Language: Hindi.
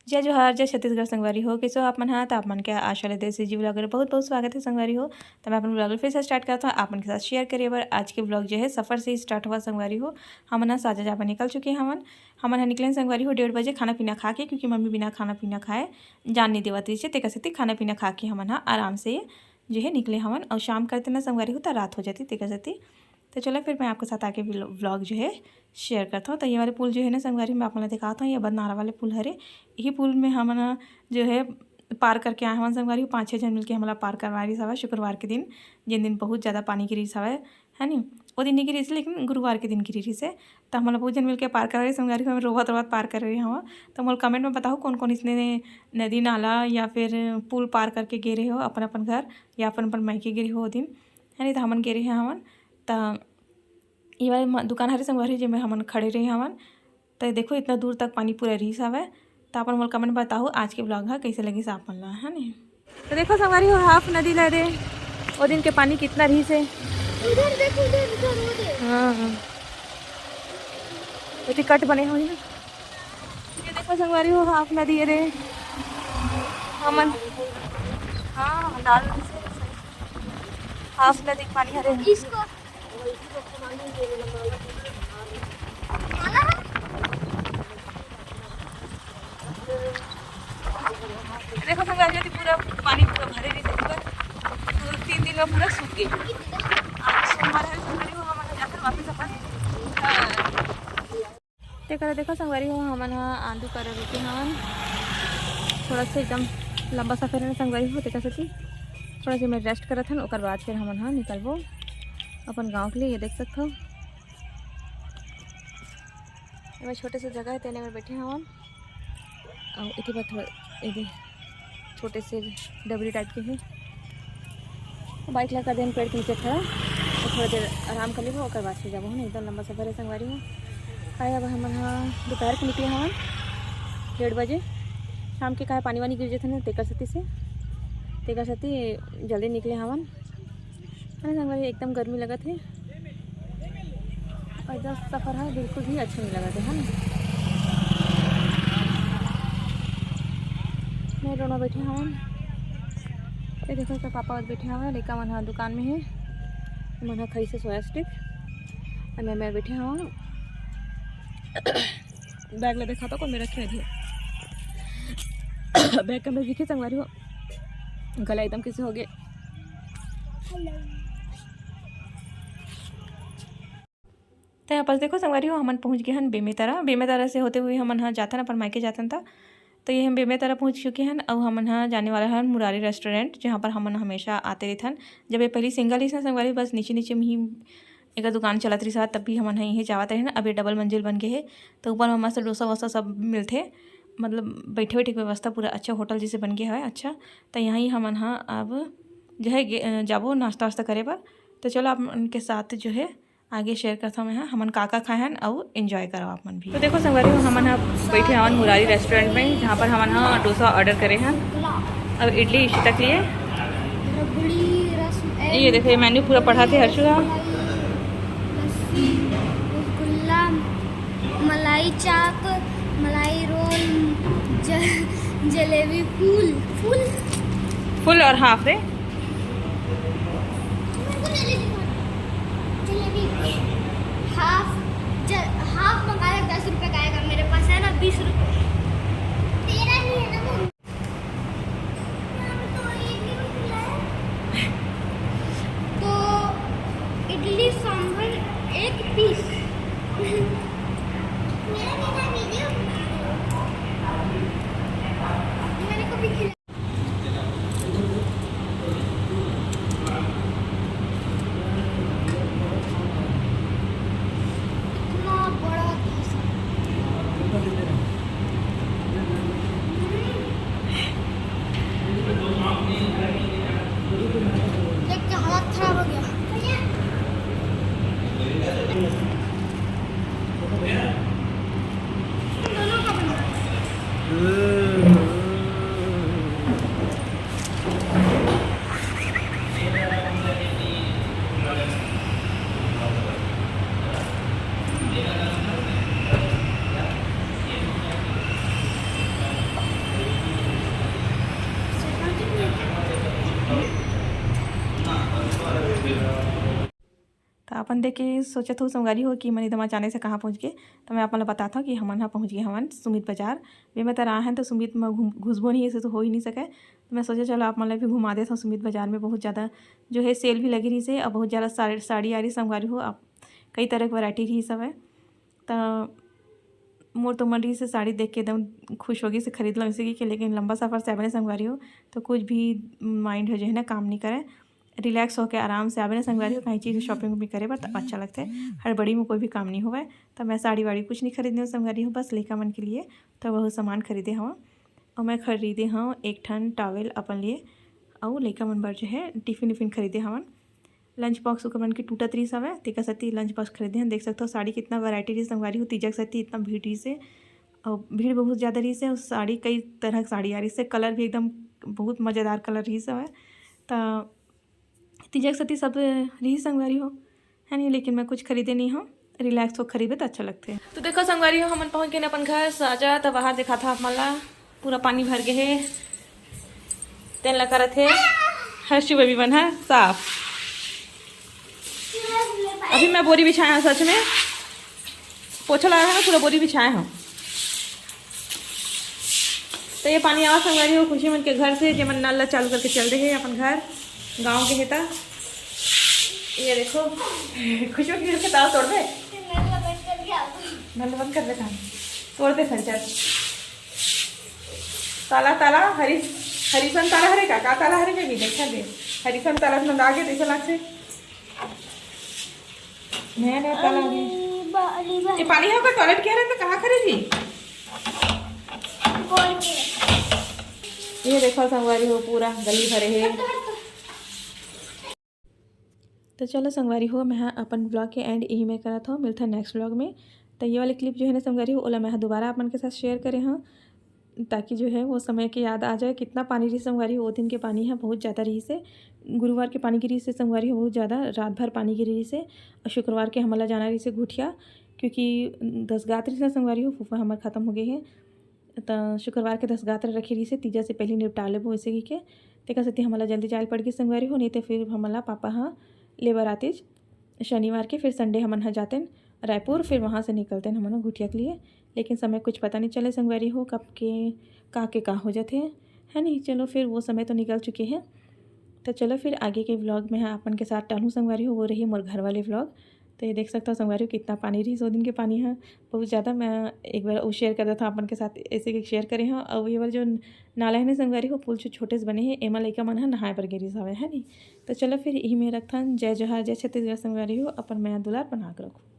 जय जोहार जय छत्तीसगढ़ संगवारी हो कैसे हो आप मन। हाँ तो आप मन के आशा ले देसी जी ब्लॉगर बहुत बहुत स्वागत है संगवारी हो। तो मैं अपन ब्लॉगर फिर से स्टार्ट करता हूँ आप मन के साथ शेयर करिए। बार आज के ब्लॉग जो है सफ़र से ही स्टार्ट हुआ संगवारी हो। हमन साजा जापा निकल चुके हैं। हमन निकले संगवारी हो 1:30 बजे खाना पीना खा के, क्योंकि मम्मी बिना खाना पीना खाए जान नहीं देवती से तेका सेती खाना पीना खा के हमन आराम से जो है निकले हमन। और शाम करते ना संगवारी हो तो रात हो जाती तेका सेती। तो चलो फिर मैं आपके साथ आके व्लॉग जो है शेयर करता हूँ। तो ये वाले पुल जो है ना संगवारी में आप लोग दिखाता हूँ, ये बदनारा वाले पुल हरे। यही पुल में हम जो है पार करके आए हमारे संगवारी 5-6 जन मिलकर हमारा पार करवा रही सवा शुक्रवार के दिन, जिन दिन बहुत ज़्यादा पानी गिरी सवा है नी। वो दिन नहीं गिरी थी लेकिन गुरुवार के दिन गिरी रही से। तो हम बहुत जन मिलकर पार कर रही संगवारी को, हम रोवत रोवत पार कर रही हम। तो मोल कमेंट में बताओ कौन कौन इसने नदी नाला या फिर पुल पार करके गे रहे हो अपन अपन घर या अपन अपन मायके गिरे हो दिन है नी। तो हमन गे रहे हैं हमन। तो ये वाले दुकान हरे संगवारी जिसमें हमन खड़े रहे हमन। तो देखो इतना दूर तक पानी पूरा रही हवे। तो अपन मोल कमेंट बताओ आज के ब्लॉग है कैसे लगी आप मन ला है नी। तो देखो संगवारी हो हाफ नदी ला दे वो दिन के पानी कितना रही से उधर देखो उधर हाँ तो कट बने हुए ना। ये देखो संगवारी हो हाफ नदी रे हमन। हाँ लाल से हाफ नदी पानी हरे इसको देखो संगवारी हो पूरा पानी पूरा भरे रही पूरा 3 दिन में पूरा सूख गई। आज सोमवार है संगवारी हो हमन जाकर वापस अपन देखो संगवारी हो हमन आंदू कर रुके हमन। थोड़ा सा एकदम लंबा सफर है संगवारी हो तेका सेती थोड़ा सा मैं रेस्ट करत हन। ओकर बाद फिर हमन निकलबो अपन गांव के लिए। ये देख सकते हो मैं छोटे से जगह है तेने में बैठे हमन और इतनी बार थोड़ा ये छोटे से डबरी टाइप के है। बाइक ला कर देन पेड़ के नीचे खड़ा और थोड़ा देर आराम कर लेबो ओकर बाद फिर जाबो ना। एकदम लंबा सफर है संगवारी हो। आए अब हमन दोपहर के निकले हमन 1:30 बजे। शाम के काहे पानी वानी गिर जाते ना तेकर सती जल्दी निकले हमन है संगवारी। एकदम गर्मी लगत है और जब सफ़र है बिल्कुल भी अच्छा नहीं लगा है ना। मैं दोनों बैठे हमन। ये देखो तो पापा बैठे हुए लड़का मन दुकान में है। मन खाई से सोया स्टिक और मैं बैठे हूँ बैग ला देखा तो कौन में रखे थे बैग के अंदर दिखे संगवारी हो गला एकदम कैसे हो गए। तो यहाँ पर देखो संगवारी हो हमन पहुँच गए हैं बेमेतरा से होते हुए हमन जाता अपन मायके जातन था। तो ये हम बेमेतरा पहुँच चुके हैं और हमन जाने वाला है मुरारी रेस्टोरेंट, जहाँ पर हमन हमेशा आते रहते हैं। जब ये पहली सिंगल ही संगवारी बस नीचे नीचे में ही एक दुकान चलत रही साथ, तब भी हमन यहीं जावत रहे ना। अब ये डबल मंजिल बन गए है तो ऊपर में मस्त डोसा वोसा सब मिलते, मतलब बैठे बैठे व्यवस्था पूरा अच्छा होटल जैसे बन गया है अच्छा। तो यहाँ ही हमन अब जो है जाबो नाश्ता वास्ता करे पर। तो चलो आप उनके साथ जो है आगे शेयर करता हूँ मैं हमन काका खाए हैं और एंजॉय करो आप मन भी। तो देखो संगवारी हो हमन बैठे हवन मुरारी रेस्टोरेंट में, जहाँ पर हमन डोसा ऑर्डर करे हैं और इडली इसी तक लिए। ये देखो ये मेन्यू पूरा पढ़ा थे हर्षु रसगुल्ला मलाई चाप मलाई रोल जलेबी फुल और हाफ रे हाफ मंगाया 10 रुपये का आएगा। मेरे पास है ना 20 रुपये। तेरा नहीं है ना तो इडली सांभर 1 पीस मैंने कभी खिलाया। देख के हालत खराब हो गया। दोनों का बना अपन देख के सोचत हूँ संगवारी हो कि मन एकदम अचानक से कहाँ पहुँच गए। तो मैं अपन बताता हूँ कि हमन यहाँ पहुँच गए हवन सुमित बाजार। वे मैं तरह हैं तो सुमित में घुसबो नहीं ऐसे तो हो ही नहीं सके। तो मैं सोचा चलो आप मतलब भी घुमा देता हूँ। सुमित बाजार में बहुत ज़्यादा जो है सेल भी लगी रही से और बहुत ज़्यादा साड़ी आ रही संगवारी हो। आप कई तरह की वैरायटी रही सब है। तो मोर तो मन रही से साड़ी देख के एकदम खुश होगी से खरीद लो इसी की। लेकिन लंबा सफ़र से आवे संगवारी हो तो कुछ भी माइंड हो जो है ना काम नहीं करे। रिलैक्स होकर आराम से आवे ना संगवारी हो कहीं चीज़ शॉपिंग भी करे पर तो अच्छा लगता है। हड़बड़ी में कोई भी काम नहीं हुआ। तो मैं साड़ी वाड़ी कुछ नहीं खरीदने संगवारी हूँ, बस लड़का मन के लिए तो बहुत सामान खरीदे हूँ। और मैं खरीदे हूँ एक ठन टॉवेल अपन लिए और लड़का मन पर जो है टिफ़िन विफ़िन खरीदे हवन। लंच बॉक्स ओकर मन के टूटत रही सब है तेका सती लंच बॉक्स खरीदे हैं। देख सकते हो साड़ी कितना वैरायटी रही संगवारी हो। तीजक सती इतना भीड़ रही से और भीड़ बहुत ज़्यादा रही से। उस साड़ी कई तरह की साड़ी आ रही से, कलर भी एकदम बहुत मज़ेदार कलर रही सब है। तो तीजक सती सब रही संगवारी हो है नहीं। लेकिन मैं कुछ खरीदे नहीं हूँ, रिलैक्स हो खरीदे तो अच्छा लगते हैं। तो देखो संगवारी हो हमन पहुँच गए अपन घर साजा। तो बाहर देखा था मला पूरा पानी भर गए है। तेन ला करत है हर्षी बेबी बन है साफ। अभी मैं बोरी बिछाया हूँ, सच में पोछा लगा है ना पूरा बोरी बिछाया हूँ। तो ये पानी आवा संगवारी हो खुशी मन के घर से जो मन नल चालू करके चल रहे हैं अपन घर गांव के हेता। ये देखो खुशी मन के घर के ताला तोड़ दे, नल बंद कर दे काम तोड़ दे संचर ताला ताला हरीसन ताला हरे का ताला हरे के भी देखा दे हरीसन ताला नंद आगे देखो लाग से नया नया ताला ये पानी है का टॉयलेट क्या रहता कहाँ खरीदी। ये देखो संगवारी हो पूरा गली भरे है। तो चलो संगवारी हो मैं अपन ब्लॉग के एंड यही में करा था। मिलता है नेक्स्ट ब्लॉग में। तो ये वाली क्लिप जो है ना संगवारी हो ओला मैं दोबारा अपन के साथ शेयर करे हाँ ताकि जो है वो समय की याद आ जाए। कितना पानी रही संगवारी हो, वो दिन के पानी है बहुत ज़्यादा रही से। गुरुवार के पानी गिरी से संगवारी हो बहुत ज़्यादा, रात भर पानी गिरी रही से। और शुक्रवार के हमला जाना रही से घुटिया क्योंकि 10 गात रही से संगवारी हो फूफा हमारे ख़त्म हो गए हैं। तो शुक्रवार के 10 गात्र रखी रही से तीजा से पहले निपटा लेबो वैसे ही के तेका सती हमला जल्दी जाल पड़ गई संगवारी हो। नहीं तो फिर हमला पापा हाँ लेबर आते शनिवार के फिर संडे हमन यहाँ जाते रायपुर फिर वहाँ से निकलते हैं हमन घुटिया के लिए। लेकिन समय कुछ पता नहीं चले संगवारी हो कब के का हो जाते हैं है नहीं। चलो फिर वो समय तो निकल चुके हैं। तो चलो फिर आगे के व्लॉग में अपन के साथ टालू संगवारी हो वो रही मोर घर वाले व्लॉग। तो ये देख सकते हो संगवारी हो कितना पानी रही 100 दिन के पानी है बहुत ज़्यादा। मैं एक बार वो शेयर करता था अपन के साथ ऐसे कि शेयर करे हैं। और ये वाले जो नाला है ना संगवारी हो पुल जो छोटे से बने हैं एमा लइका मन है नहाए पर गिरी सब है नहीं। तो चलो फिर यही में रखता जय जोहार जय छत्तीसगढ़ संगवारी हो अपन मैं दुलार बना के रखूँ।